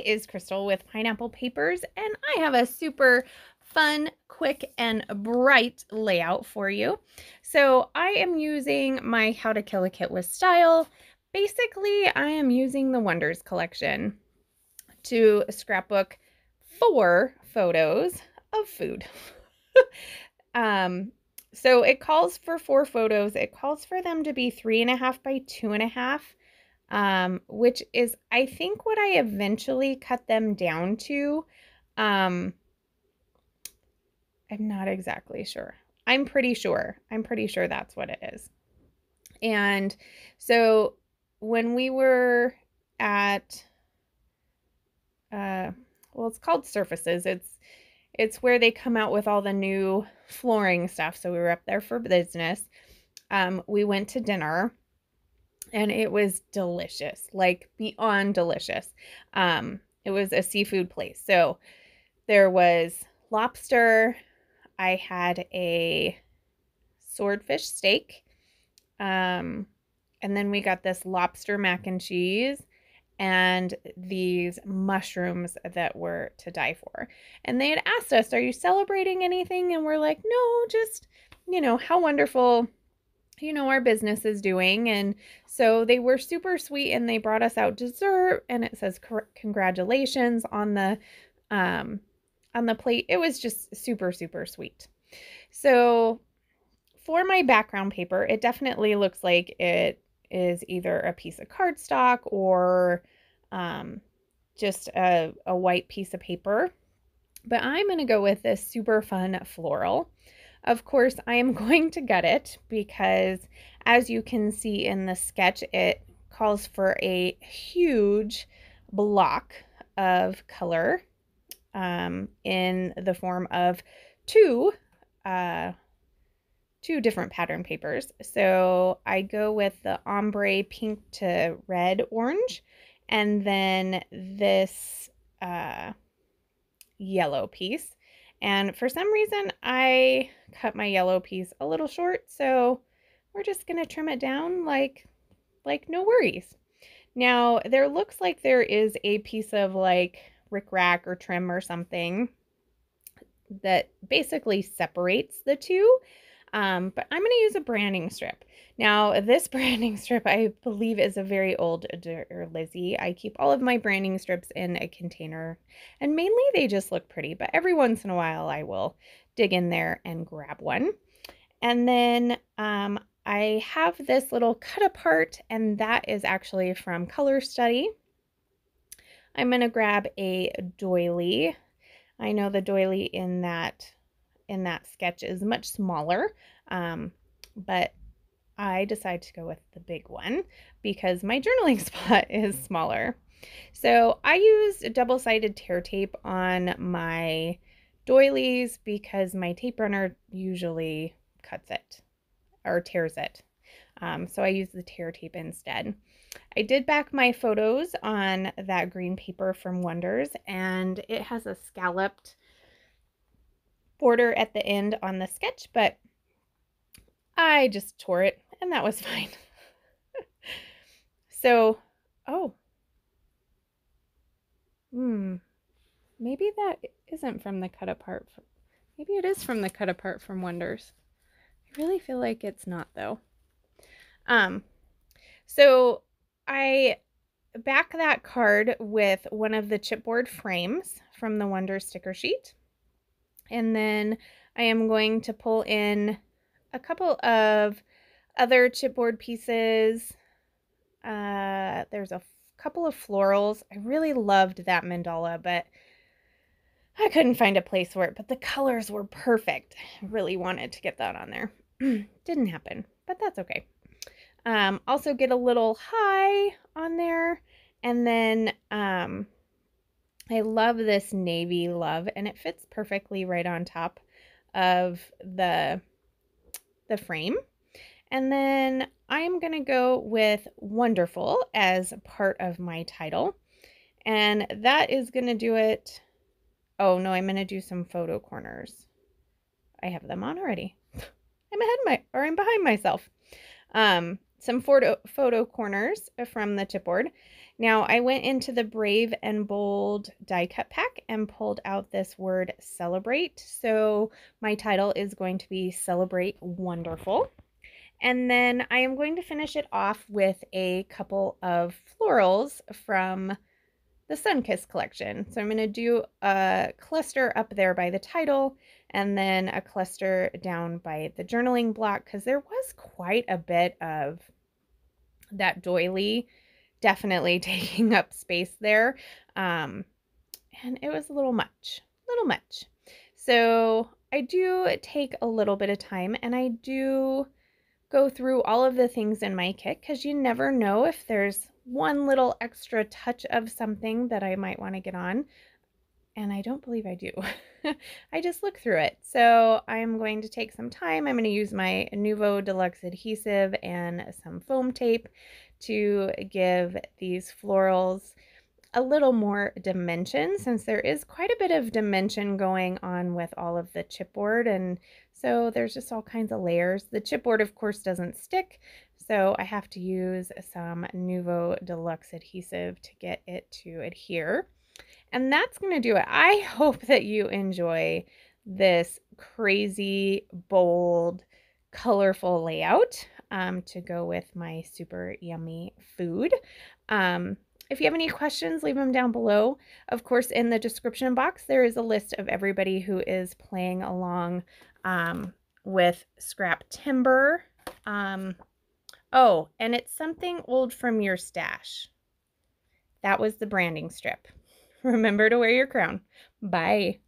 it is Crystal with Pineapple Papers, and I have a super fun, quick, and bright layout for you. So I am using my How to Kill a Kit with Style. Basically, I am using the Wonders collection to scrapbook 4 photos of food. So it calls for 4 photos. It calls for them to be 3.5 by 2.5. Which is, I think, what I eventually cut them down to. I'm not exactly sure. I'm pretty sure that's what it is. And so when we were at, well, it's called Surfaces. It's where they come out with all the new flooring stuff. So we were up there for business. We went to dinner. And it was delicious, like beyond delicious. It was a seafood place. So there was lobster. I had a swordfish steak. And then we got this lobster mac and cheese and these mushrooms that were to die for. And they had asked us, are you celebrating anything? And we're like, no, just, how wonderful our business is doing. And so they were super sweet, and they brought us out dessert, and it says congratulations on the plate. It was just super, super sweet. So for my background paper, it definitely looks like it is either a piece of cardstock or just a white piece of paper. But I'm going to go with this super fun floral. Of course, I am going to gut it because, as you can see in the sketch, it calls for a huge block of color in the form of two different pattern papers. So I go with the ombre pink to red orange, and then this yellow piece. And for some reason, I cut my yellow piece a little short, so we're just going to trim it down like no worries. Now, there looks like there is a piece of like rickrack or trim or something that basically separates the two, but I'm going to use a branding strip. Now, this branding strip, I believe, is a very old Lizzie. I keep all of my branding strips in a container, and mainly they just look pretty, but every once in a while I will dig in there and grab one. And then I have this little cut apart, and that is actually from Color Study. I'm going to grab a doily. I know the doily in that sketch is much smaller, but I decided to go with the big one because my journaling spot is smaller. So I used double-sided tear tape on my doilies because my tape runner usually cuts it or tears it. So I used the tear tape instead. I did back my photos on that green paper from Wonders, and it has a scalloped border at the end on the sketch, but I just tore it, and that was fine. So, maybe that isn't from the cut apart. Maybe it is from the cut apart from Wonders. I really feel like it's not, though. So I back that card with one of the chipboard frames from the Wonders sticker sheet. And then I am going to pull in a couple of other chipboard pieces. There's a couple of florals. I really loved that mandala, but I couldn't find a place for it. But the colors were perfect. I really wanted to get that on there. Didn't happen, but that's okay. Also get a little high on there. And then I love this navy love, and it fits perfectly right on top of the frame. And then I am going to go with wonderful as part of my title. And that is going to do it. Oh, no, I'm going to do some photo corners. I have them on already. I'm behind myself. some photo corners from the chipboard. Now I went into the Brave and Bold die cut pack and pulled out this word celebrate. So my title is going to be Celebrate Wonderful. And then I am going to finish it off with a couple of florals from the Sunkiss collection. So I'm going to do a cluster up there by the title and then a cluster down by the journaling block, because there was quite a bit of that doily definitely taking up space there. And it was a little much. So I do take a little bit of time and I do go through all of the things in my kit, because you never know if there's one little extra touch of something that I might want to get on. And I don't believe I do. I just look through it. So I'm going to take some time. I'm going to use my Nuvo Deluxe adhesive and some foam tape to give these florals a little more dimension, since there is quite a bit of dimension going on with all of the chipboard, and so there's just all kinds of layers. The chipboard, of course, doesn't stick, so I have to use some Nuvo Deluxe adhesive to get it to adhere. And that's going to do it. I hope that you enjoy this crazy, bold, colorful layout to go with my super yummy food. If you have any questions, leave them down below. Of course, in the description box, there is a list of everybody who is playing along with Scraptember. Oh, and it's something old from your stash. That was the branding strip. Remember to wear your crown. Bye.